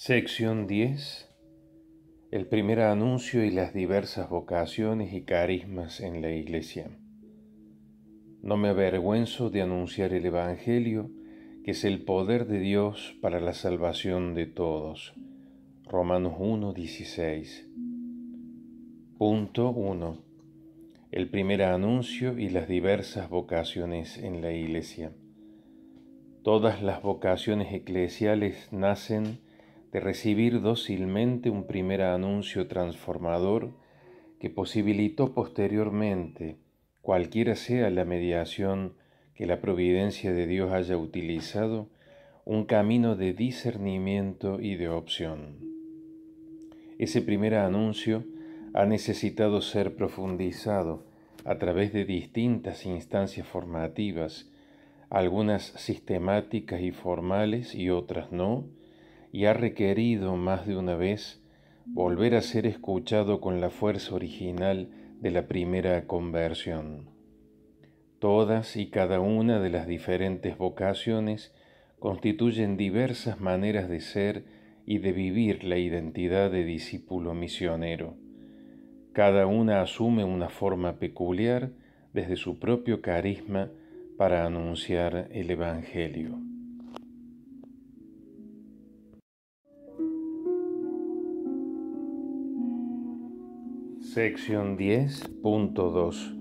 Sección 10. El primer anuncio y las diversas vocaciones y carismas en la Iglesia. No me avergüenzo de anunciar el Evangelio, que es el poder de Dios para la salvación de todos. Romanos 1:16. Punto 1. El primer anuncio y las diversas vocaciones en la Iglesia. Todas las vocaciones eclesiales nacen de recibir dócilmente un primer anuncio transformador que posibilitó posteriormente, cualquiera sea la mediación que la providencia de Dios haya utilizado, un camino de discernimiento y de opción. Ese primer anuncio ha necesitado ser profundizado a través de distintas instancias formativas, algunas sistemáticas y formales y otras no, y ha requerido más de una vez volver a ser escuchado con la fuerza original de la primera conversión. Todas y cada una de las diferentes vocaciones constituyen diversas maneras de ser y de vivir la identidad de discípulo misionero. Cada una asume una forma peculiar desde su propio carisma para anunciar el Evangelio. Sección 10.2.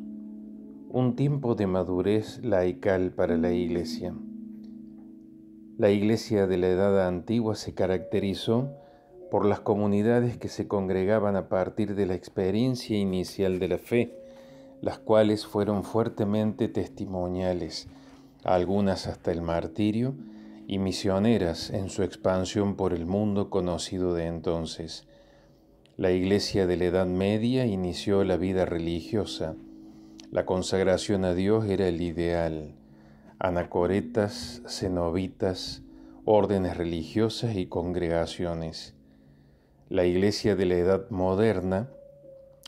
Un tiempo de madurez laical para la Iglesia. La Iglesia de la Edad Antigua se caracterizó por las comunidades que se congregaban a partir de la experiencia inicial de la fe, las cuales fueron fuertemente testimoniales, algunas hasta el martirio, y misioneras en su expansión por el mundo conocido de entonces. La Iglesia de la Edad Media inició la vida religiosa. La consagración a Dios era el ideal. Anacoretas, cenobitas, órdenes religiosas y congregaciones. La Iglesia de la Edad Moderna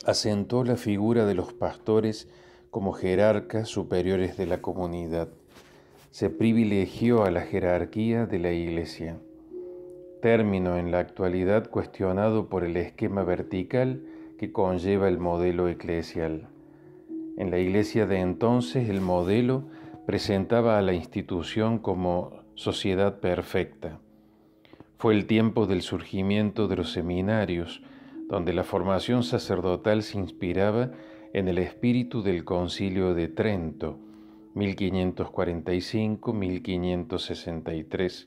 asentó la figura de los pastores como jerarcas superiores de la comunidad. Se privilegió a la jerarquía de la Iglesia, término en la actualidad cuestionado por el esquema vertical que conlleva el modelo eclesial. En la Iglesia de entonces el modelo presentaba a la institución como sociedad perfecta. Fue el tiempo del surgimiento de los seminarios, donde la formación sacerdotal se inspiraba en el espíritu del Concilio de Trento, 1545-1563,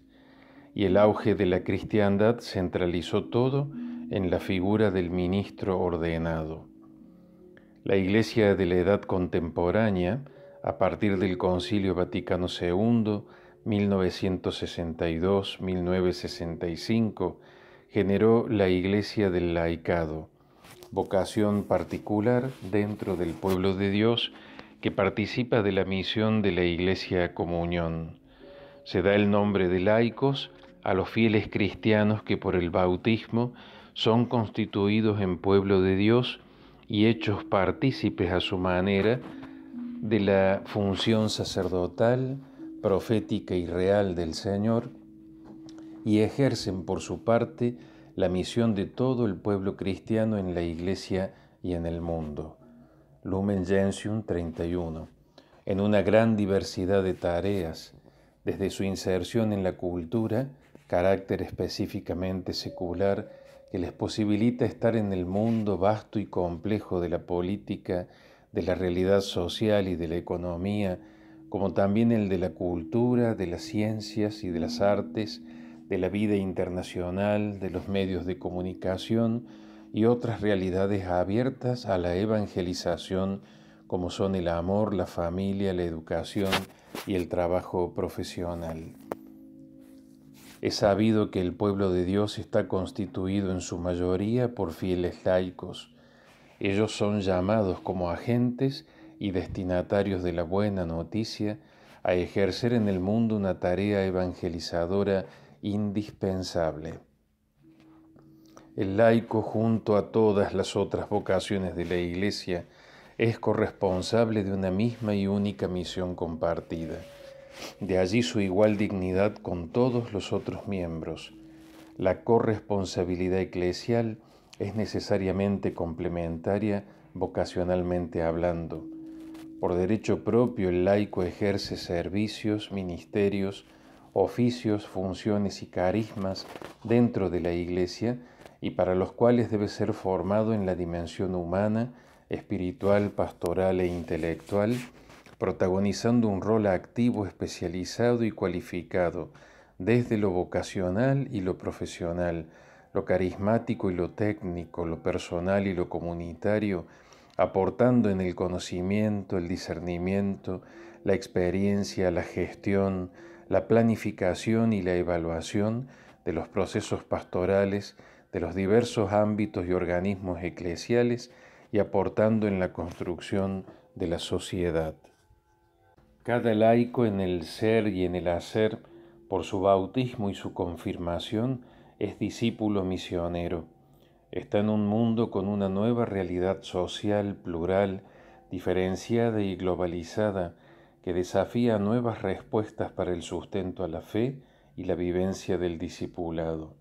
y el auge de la cristiandad centralizó todo en la figura del ministro ordenado. La Iglesia de la Edad Contemporánea, a partir del Concilio Vaticano II, 1962-1965, generó la Iglesia del Laicado, vocación particular dentro del pueblo de Dios que participa de la misión de la Iglesia Comunión. Se da el nombre de laicos a los fieles cristianos que por el bautismo son constituidos en pueblo de Dios y hechos partícipes a su manera de la función sacerdotal, profética y real del Señor, y ejercen por su parte la misión de todo el pueblo cristiano en la Iglesia y en el mundo. Lumen Gentium 31. En una gran diversidad de tareas, desde su inserción en la cultura, carácter específicamente secular, que les posibilita estar en el mundo vasto y complejo de la política, de la realidad social y de la economía, como también el de la cultura, de las ciencias y de las artes, de la vida internacional, de los medios de comunicación y otras realidades abiertas a la evangelización, como son el amor, la familia, la educación y el trabajo profesional. Es sabido que el pueblo de Dios está constituido en su mayoría por fieles laicos. Ellos son llamados como agentes y destinatarios de la buena noticia a ejercer en el mundo una tarea evangelizadora indispensable. El laico, junto a todas las otras vocaciones de la Iglesia, es corresponsable de una misma y única misión compartida. De allí su igual dignidad con todos los otros miembros. La corresponsabilidad eclesial es necesariamente complementaria vocacionalmente hablando. Por derecho propio, el laico ejerce servicios, ministerios, oficios, funciones y carismas dentro de la Iglesia y para los cuales debe ser formado en la dimensión humana, espiritual, pastoral e intelectual, protagonizando un rol activo, especializado y cualificado desde lo vocacional y lo profesional, lo carismático y lo técnico, lo personal y lo comunitario, aportando en el conocimiento, el discernimiento, la experiencia, la gestión, la planificación y la evaluación de los procesos pastorales de los diversos ámbitos y organismos eclesiales y aportando en la construcción de la sociedad. Cada laico en el ser y en el hacer, por su bautismo y su confirmación, es discípulo misionero. Está en un mundo con una nueva realidad social, plural, diferenciada y globalizada, que desafía nuevas respuestas para el sustento a la fe y la vivencia del discipulado.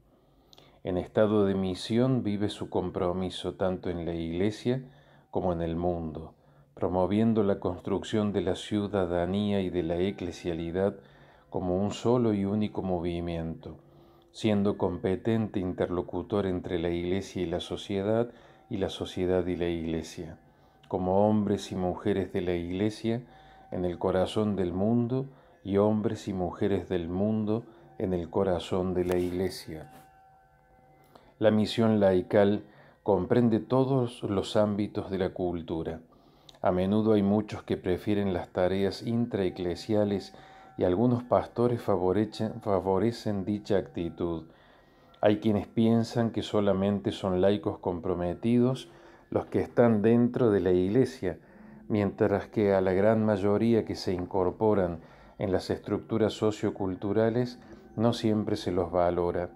En estado de misión vive su compromiso tanto en la Iglesia como en el mundo, promoviendo la construcción de la ciudadanía y de la eclesialidad como un solo y único movimiento, siendo competente interlocutor entre la Iglesia y la sociedad y la Iglesia, como hombres y mujeres de la Iglesia en el corazón del mundo y hombres y mujeres del mundo en el corazón de la Iglesia. La misión laical comprende todos los ámbitos de la cultura. A menudo hay muchos que prefieren las tareas intraeclesiales y algunos pastores favorecen dicha actitud. Hay quienes piensan que solamente son laicos comprometidos los que están dentro de la Iglesia, mientras que a la gran mayoría que se incorporan en las estructuras socioculturales no siempre se los valora.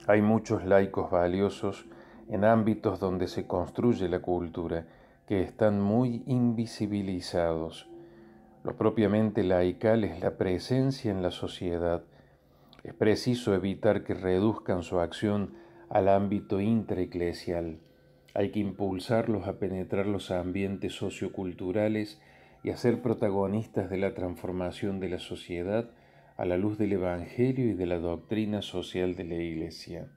Hay muchos laicos valiosos en ámbitos donde se construye la cultura que están muy invisibilizados. Lo propiamente laical es la presencia en la sociedad. Es preciso evitar que reduzcan su acción al ámbito intraeclesial. Hay que impulsarlos a penetrar los ambientes socioculturales y a ser protagonistas de la transformación de la sociedad a la luz del Evangelio y de la doctrina social de la Iglesia.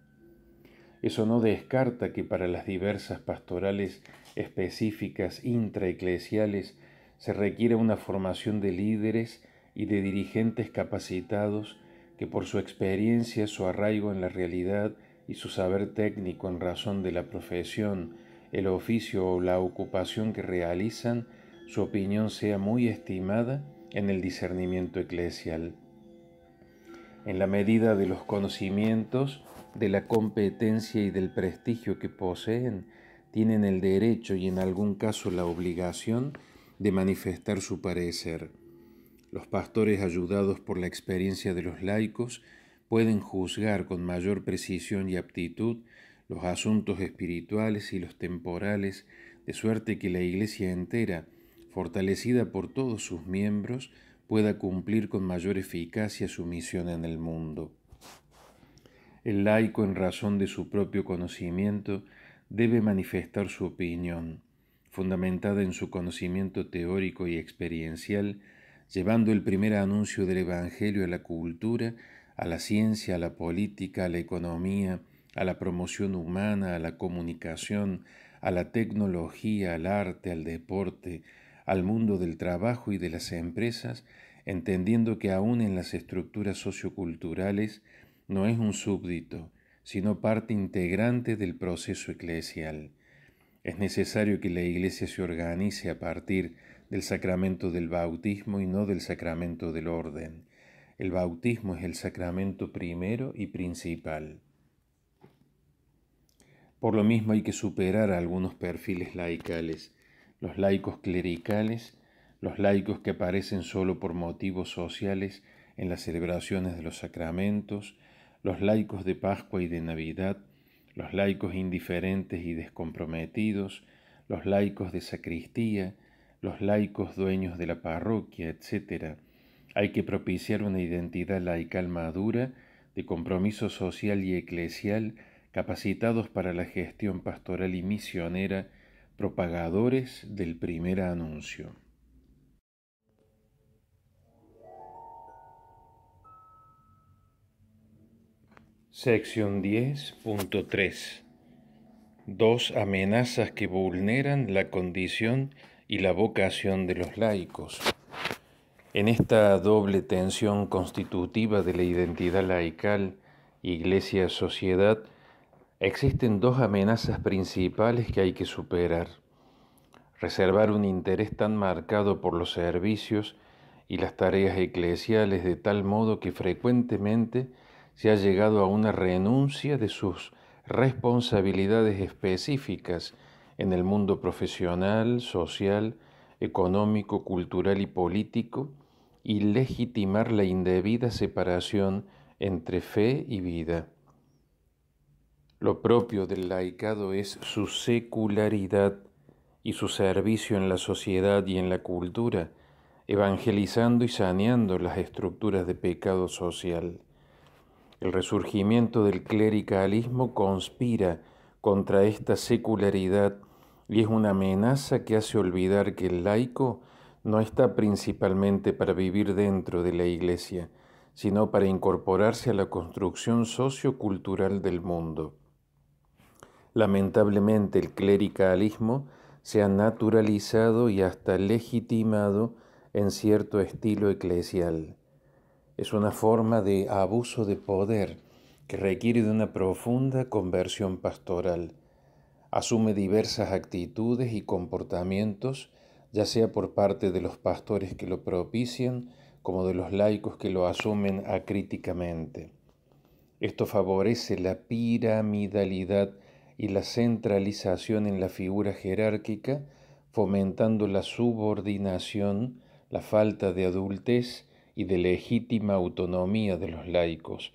Eso no descarta que para las diversas pastorales específicas intraeclesiales se requiera una formación de líderes y de dirigentes capacitados que por su experiencia, su arraigo en la realidad y su saber técnico en razón de la profesión, el oficio o la ocupación que realizan, su opinión sea muy estimada en el discernimiento eclesial. En la medida de los conocimientos, de la competencia y del prestigio que poseen, tienen el derecho y en algún caso la obligación de manifestar su parecer. Los pastores, ayudados por la experiencia de los laicos, pueden juzgar con mayor precisión y aptitud los asuntos espirituales y los temporales, de suerte que la Iglesia entera, fortalecida por todos sus miembros, pueda cumplir con mayor eficacia su misión en el mundo. El laico, en razón de su propio conocimiento, debe manifestar su opinión, fundamentada en su conocimiento teórico y experiencial, llevando el primer anuncio del Evangelio a la cultura, a la ciencia, a la política, a la economía, a la promoción humana, a la comunicación, a la tecnología, al arte, al deporte, al mundo del trabajo y de las empresas, entendiendo que aún en las estructuras socioculturales no es un súbdito, sino parte integrante del proceso eclesial. Es necesario que la Iglesia se organice a partir del sacramento del bautismo y no del sacramento del orden. El bautismo es el sacramento primero y principal. Por lo mismo hay que superar a algunos perfiles laicales, los laicos clericales, los laicos que aparecen solo por motivos sociales en las celebraciones de los sacramentos, los laicos de Pascua y de Navidad, los laicos indiferentes y descomprometidos, los laicos de sacristía, los laicos dueños de la parroquia, etc. Hay que propiciar una identidad laical madura de compromiso social y eclesial, capacitados para la gestión pastoral y misionera, propagadores del primer anuncio. Sección 10.3. Dos amenazas que vulneran la condición y la vocación de los laicos. En esta doble tensión constitutiva de la identidad laical, iglesia-sociedad, existen dos amenazas principales que hay que superar. Reservar un interés tan marcado por los servicios y las tareas eclesiales de tal modo que frecuentemente se ha llegado a una renuncia de sus responsabilidades específicas en el mundo profesional, social, económico, cultural y político, y legitimar la indebida separación entre fe y vida. Lo propio del laicado es su secularidad y su servicio en la sociedad y en la cultura, evangelizando y saneando las estructuras de pecado social. El resurgimiento del clericalismo conspira contra esta secularidad y es una amenaza que hace olvidar que el laico no está principalmente para vivir dentro de la Iglesia, sino para incorporarse a la construcción sociocultural del mundo. Lamentablemente el clericalismo se ha naturalizado y hasta legitimado en cierto estilo eclesial. Es una forma de abuso de poder que requiere de una profunda conversión pastoral. Asume diversas actitudes y comportamientos, ya sea por parte de los pastores que lo propician, como de los laicos que lo asumen acríticamente. Esto favorece la piramidalidad y la centralización en la figura jerárquica, fomentando la subordinación, la falta de adultez y de legítima autonomía de los laicos,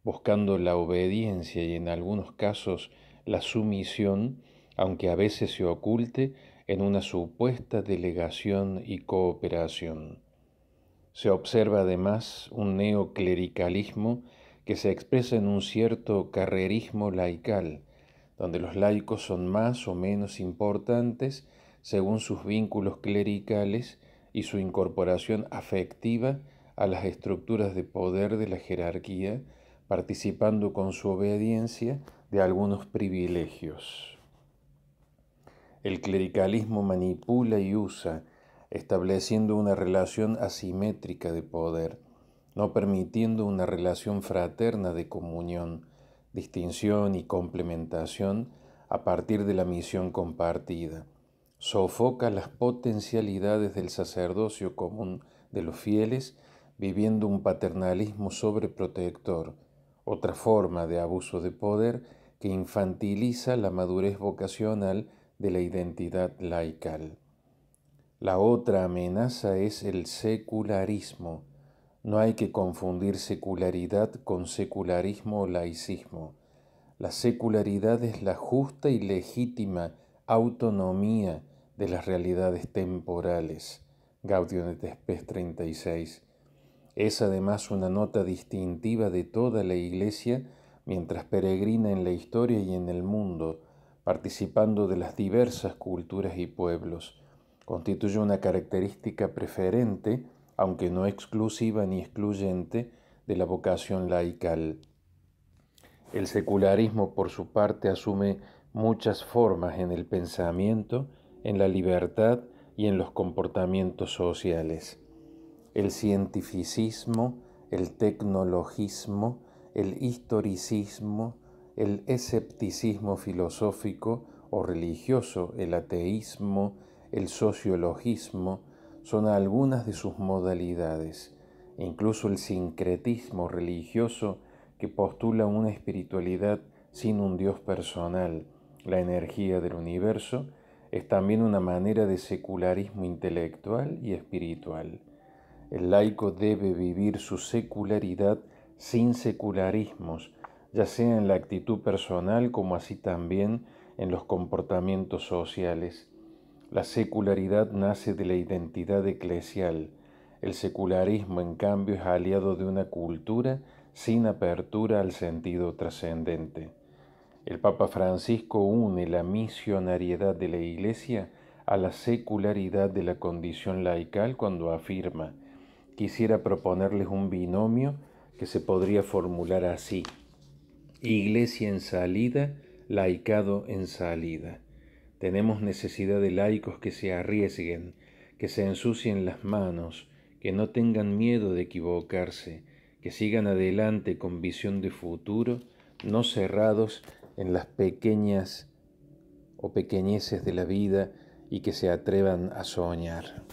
buscando la obediencia y en algunos casos la sumisión, aunque a veces se oculte en una supuesta delegación y cooperación. Se observa además un neoclericalismo que se expresa en un cierto carrerismo laical, donde los laicos son más o menos importantes según sus vínculos clericales y su incorporación afectiva a las estructuras de poder de la jerarquía, participando con su obediencia de algunos privilegios. El clericalismo manipula y usa, estableciendo una relación asimétrica de poder, no permitiendo una relación fraterna de comunión, distinción y complementación a partir de la misión compartida. Sofoca las potencialidades del sacerdocio común de los fieles, viviendo un paternalismo sobreprotector, otra forma de abuso de poder que infantiliza la madurez vocacional de la identidad laical. La otra amenaza es el secularismo. No hay que confundir secularidad con secularismo o laicismo. La secularidad es la justa y legítima autonomía de las realidades temporales. Gaudium et Spes 36. Es además una nota distintiva de toda la Iglesia mientras peregrina en la historia y en el mundo, participando de las diversas culturas y pueblos. Constituye una característica preferente, aunque no exclusiva ni excluyente, de la vocación laical. El secularismo, por su parte, asume muchas formas en el pensamiento, en la libertad y en los comportamientos sociales. El cientificismo, el tecnologismo, el historicismo, el escepticismo filosófico o religioso, el ateísmo, el sociologismo, son algunas de sus modalidades. Incluso el sincretismo religioso que postula una espiritualidad sin un Dios personal, la energía del universo, es también una manera de secularismo intelectual y espiritual. El laico debe vivir su secularidad sin secularismos, ya sea en la actitud personal como así también en los comportamientos sociales. La secularidad nace de la identidad eclesial. El secularismo, en cambio, es aliado de una cultura sin apertura al sentido trascendente. El Papa Francisco une la misionariedad de la Iglesia a la secularidad de la condición laical cuando afirma: quisiera proponerles un binomio que se podría formular así: Iglesia en salida, laicado en salida. Tenemos necesidad de laicos que se arriesguen, que se ensucien las manos, que no tengan miedo de equivocarse, que sigan adelante con visión de futuro, no cerrados en las pequeñas o pequeñeces de la vida, y que se atrevan a soñar.